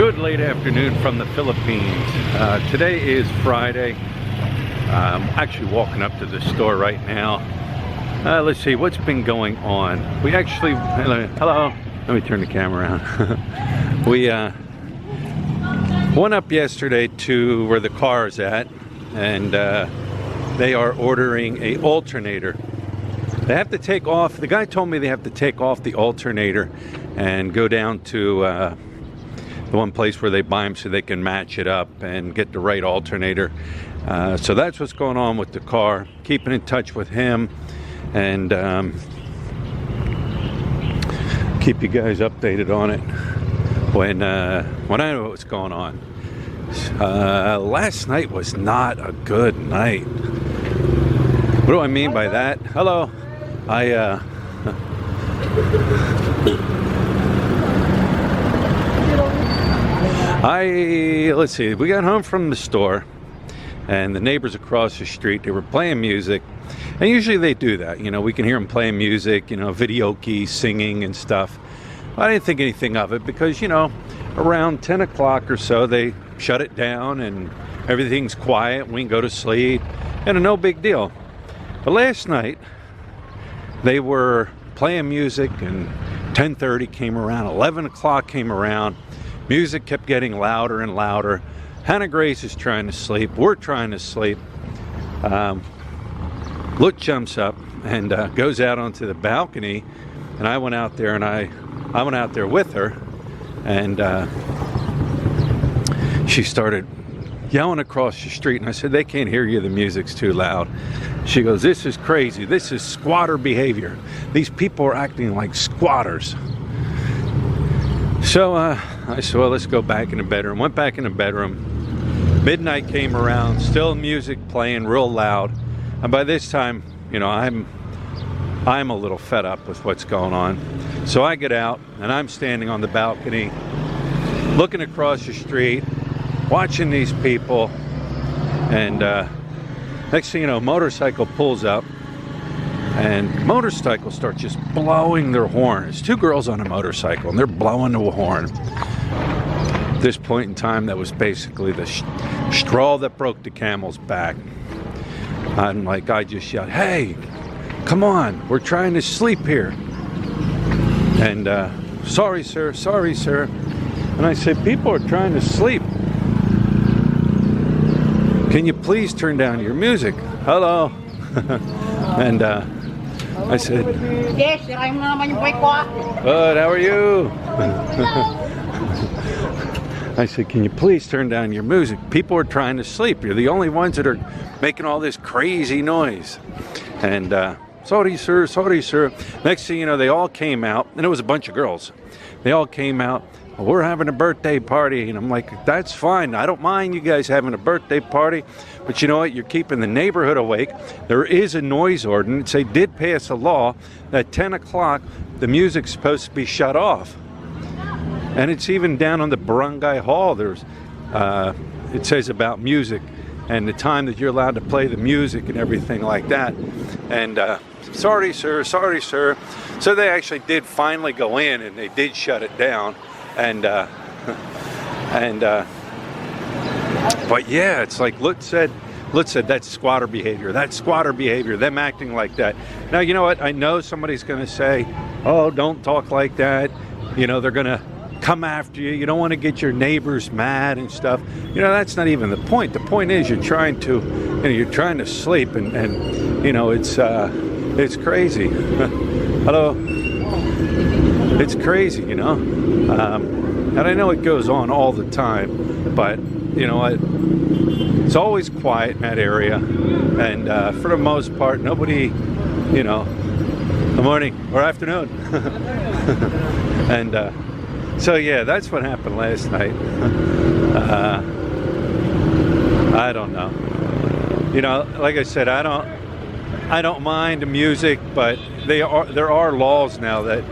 Good late afternoon from the Philippines. Today is Friday. I'm actually walking up to the store right now. Let's see what's been going on. We actually, hello, let me turn the camera around. We went up yesterday to where the car is at, and they are ordering a alternator. They have to take off, the guy told me they have to take off the alternator and go down to the one place where they buy them so they can match it up and get the right alternator. So that's what's going on with the car. Keeping in touch with him and keep you guys updated on it when I know what's going on. Last night was not a good night. What do I mean by that? Hello. Let's see, we got home from the store and the neighbors across the street, they were playing music, and usually they do that, you know, we can hear them playing music, you know, videoke, singing and stuff. I didn't think anything of it because, you know, around 10 o'clock or so they shut it down and everything's quiet, we can go to sleep, and no big deal. But last night they were playing music and 10:30 came around, 11 o'clock came around. Music kept getting louder and louder. Hannah Grace is trying to sleep. We're trying to sleep. Luke jumps up and goes out onto the balcony, and I went out there and I went out there with her, and she started yelling across the street, and I said, "They can't hear you. The music's too loud." She goes, "This is crazy. This is squatter behavior. These people are acting like squatters." So I said, well, let's go back in the bedroom. Went back in the bedroom. Midnight came around, still music playing real loud. And by this time, you know, I'm a little fed up with what's going on. So I get out and I'm standing on the balcony, looking across the street, watching these people. And next thing you know, motorcycle pulls up. And motorcycle starts just blowing their horn. It's two girls on a motorcycle and they're blowing the horn. At this point in time, that was basically the straw that broke the camel's back. I'm like, I just yelled, "Hey, come on, we're trying to sleep here." And sorry sir, sorry sir. And I said, people are trying to sleep. Can you please turn down your music? Hello. And I said, "Good, how are you?" I said, "Can you please turn down your music? People are trying to sleep. You're the only ones that are making all this crazy noise." And sorry sir, sorry sir. Next thing you know, they all came out, and it was a bunch of girls. They all came out. "We're having a birthday party." And I'm like, "That's fine. I don't mind you guys having a birthday party. But you know what? You're keeping the neighborhood awake. There is a noise ordinance. They did pass a law that 10 o'clock, the music's supposed to be shut off. And it's even down on the barangay hall. There's, it says about music and the time that you're allowed to play the music and everything like that." And sorry sir, sorry sir. So they actually did finally go in and they did shut it down. But yeah, it's like Lutz said, that's squatter behavior. That's squatter behavior, them acting like that. Now, you know what? I know somebody's going to say, "Oh, don't talk like that. You know, they're going to come after you. You don't want to get your neighbors mad and stuff." You know, that's not even the point. The point is you're trying to sleep, and you know, it's crazy. Hello. It's crazy, you know. And I know it goes on all the time, but you know what? It's always quiet in that area, and for the most part, nobody, you know. Good morning or afternoon. And so yeah, that's what happened last night. I don't know. You know, like I said, I don't mind the music, but there are laws now that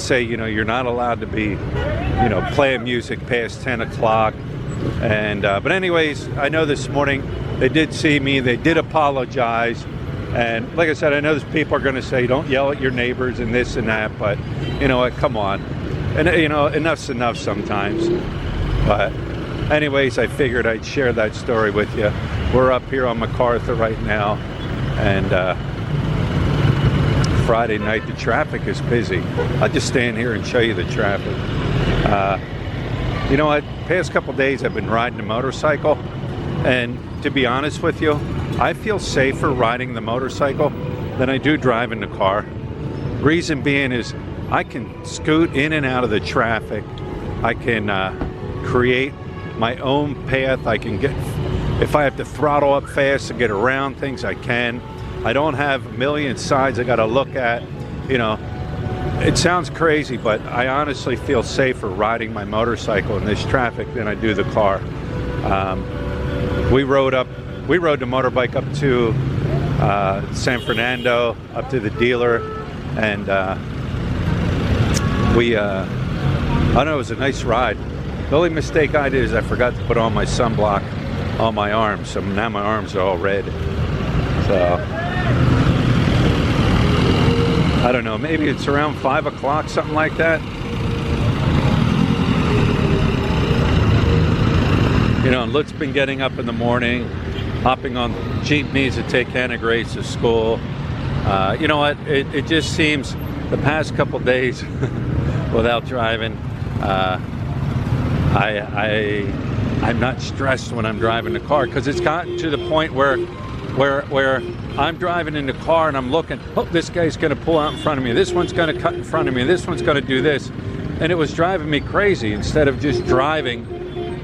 say, you know, you're not allowed to be, you know, playing music past 10 o'clock. And but anyways, I know this morning they did see me, they did apologize, and like I said, I know there's people are going to say don't yell at your neighbors and this and that, but you know what, come on. And you know, enough's enough sometimes. But anyways, I figured I'd share that story with you. We're up here on MacArthur right now, and Friday night the traffic is busy. I'll just stand here and show you the traffic. You know what, past couple days I've been riding a motorcycle, and to be honest with you, I feel safer riding the motorcycle than I do driving the car. Reason being is I can scoot in and out of the traffic. I can create my own path. I can get, if I have to throttle up fast to get around things, I can. I don't have a million sides I got to look at. You know, it sounds crazy, but I honestly feel safer riding my motorcycle in this traffic than I do the car. We rode the motorbike up to San Fernando, up to the dealer, and I know it was a nice ride. The only mistake I did is I forgot to put on my sunblock on my arms, so now my arms are all red. So I don't know, maybe it's around 5 o'clock, something like that. You know, Lut's been getting up in the morning, hopping on jeepneys to take Hannah Grace to school. You know what, it just seems the past couple days without driving, I'm not stressed when I'm driving the car, because it's gotten to the point where I'm driving in the car and I'm looking, oh, this guy's going to pull out in front of me, this one's going to cut in front of me, this one's going to do this, and it was driving me crazy. Instead of just driving,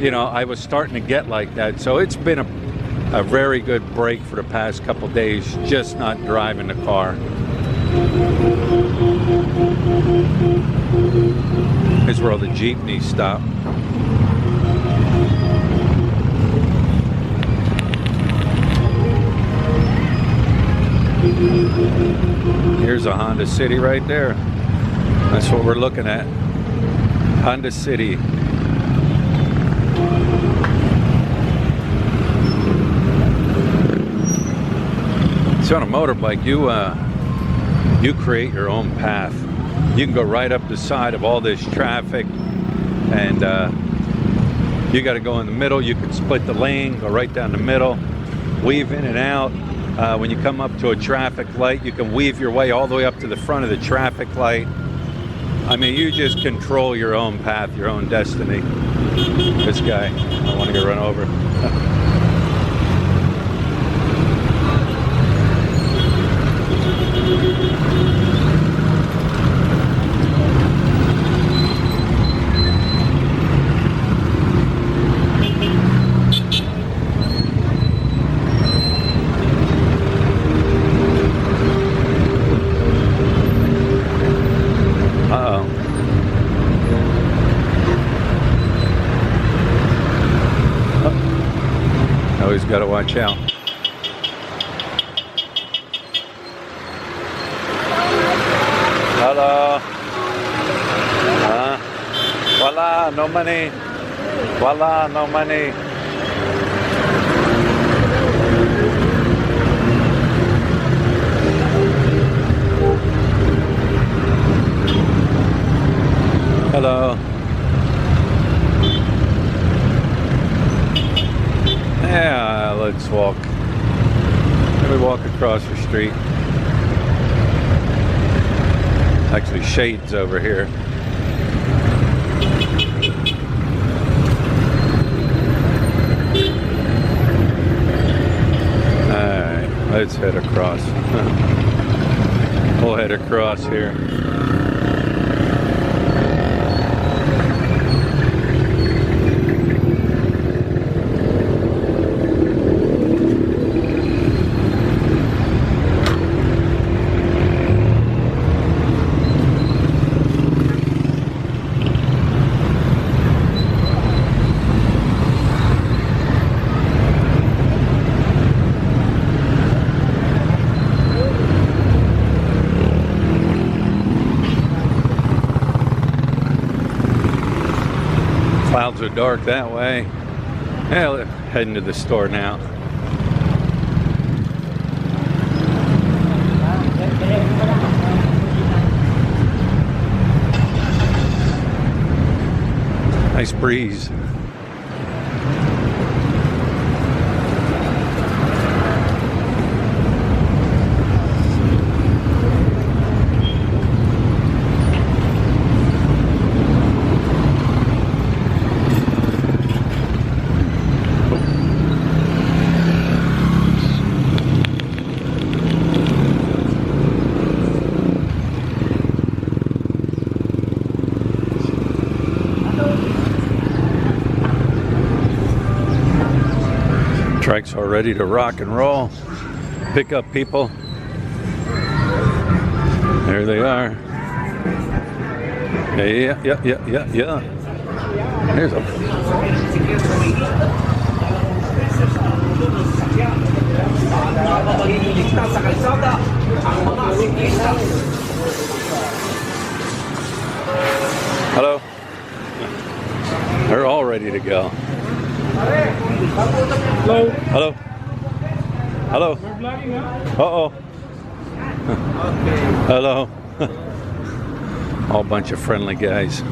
you know, I was starting to get like that. So it's been a very good break for the past couple days, just not driving the car. Here's where all the jeepneys stop. Here's a Honda City right there. That's what we're looking at. Honda City. So on a motorbike, you create your own path. You can go right up the side of all this traffic, and you got to go in the middle. You can split the lane, go right down the middle, weave in and out. When you come up to a traffic light, you can weave your way all the way up to the front of the traffic light. I mean, you just control your own path, your own destiny. This guy, I want to get run over. Always got to watch out. Hello. Voila, no money. Voila, no money. Hello. Yeah, let's walk. Let me walk across the street. Actually, shades over here. Alright, let's head across. We'll head across here. Clouds are dark that way. Yeah, heading to the store now. Nice breeze. Trike's all ready to rock and roll. Pick up people. There they are. Yeah. There's a... Hello. They're all ready to go. Hello. Hello. Hello. Uh-oh. Hello. All bunch of friendly guys.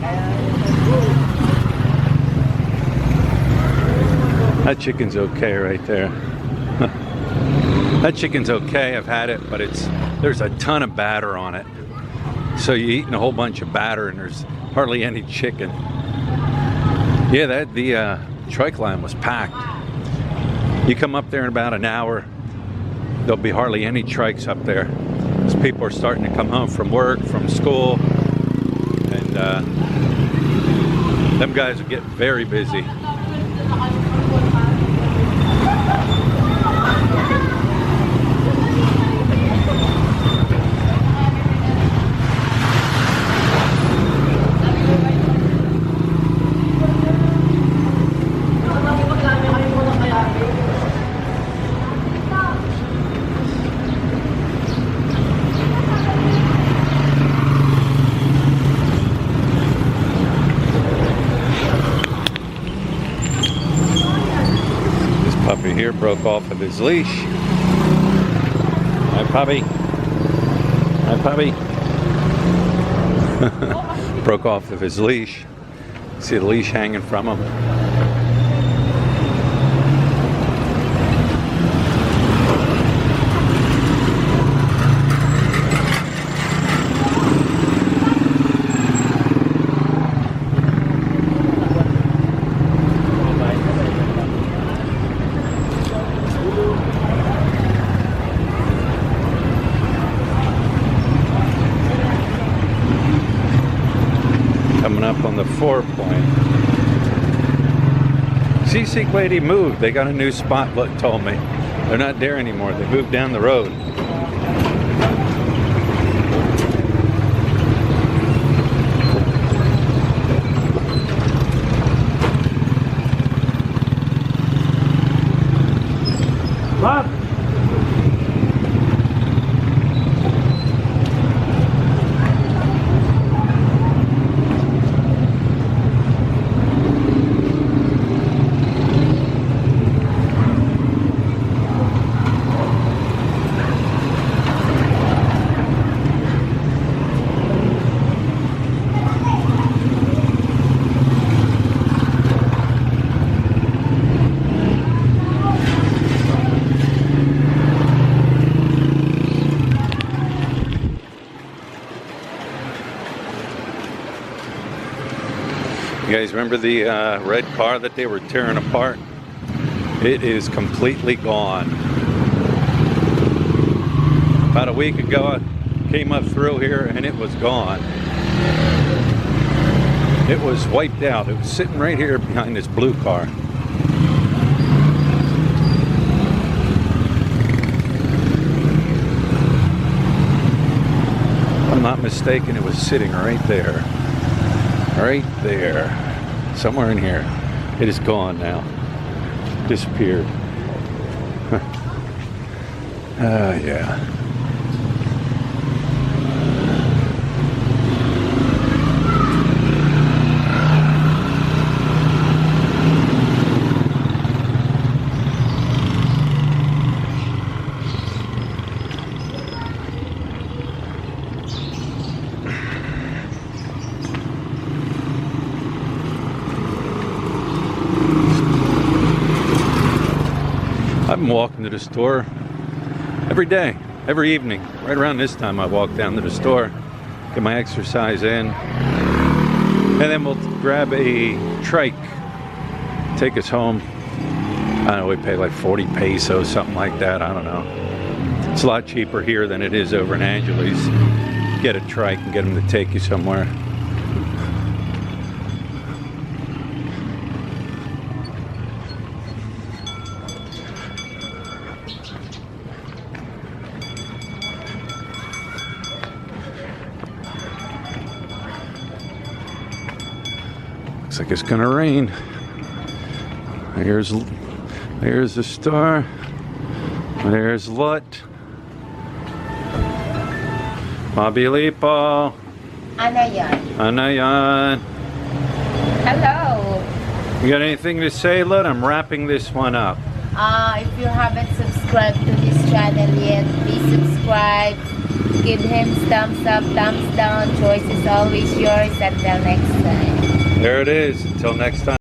That chicken's okay right there. That chicken's okay. I've had it, but there's a ton of batter on it. So you're eating a whole bunch of batter and there's hardly any chicken. Yeah, the Trike line was packed. You come up there in about an hour, there'll be hardly any Trikes up there. Because people are starting to come home from work, from school, and them guys will get very busy. Puppy here broke off of his leash. Hi, puppy. Hi, puppy. Broke off of his leash. See the leash hanging from him. Coming up on the 4-point. Seasick lady moved. They got a new spot, look, told me. They're not there anymore. They moved down the road. Bob. You guys remember the red car that they were tearing apart? It is completely gone. About a week ago, I came up through here and it was gone. It was wiped out. It was sitting right here behind this blue car. If I'm not mistaken, it was sitting right there. Right there. Somewhere in here. It is gone now. Disappeared. Yeah. been walking to the store every day, every evening. Right around this time I walk down to the store, get my exercise in, and then we'll grab a Trike, take us home. I don't know, we pay like 40 pesos, something like that, I don't know. It's a lot cheaper here than it is over in Angeles. Get a Trike and get them to take you somewhere. Looks like it's gonna rain. Here's the store. There's Lut. Mabilipo. Anayan. Anayan. Hello. You got anything to say, Lut? I'm wrapping this one up. If you haven't subscribed to this channel yet, please subscribe. Give him thumbs up, thumbs down. Choice is always yours. Until next time. There it is. Until next time.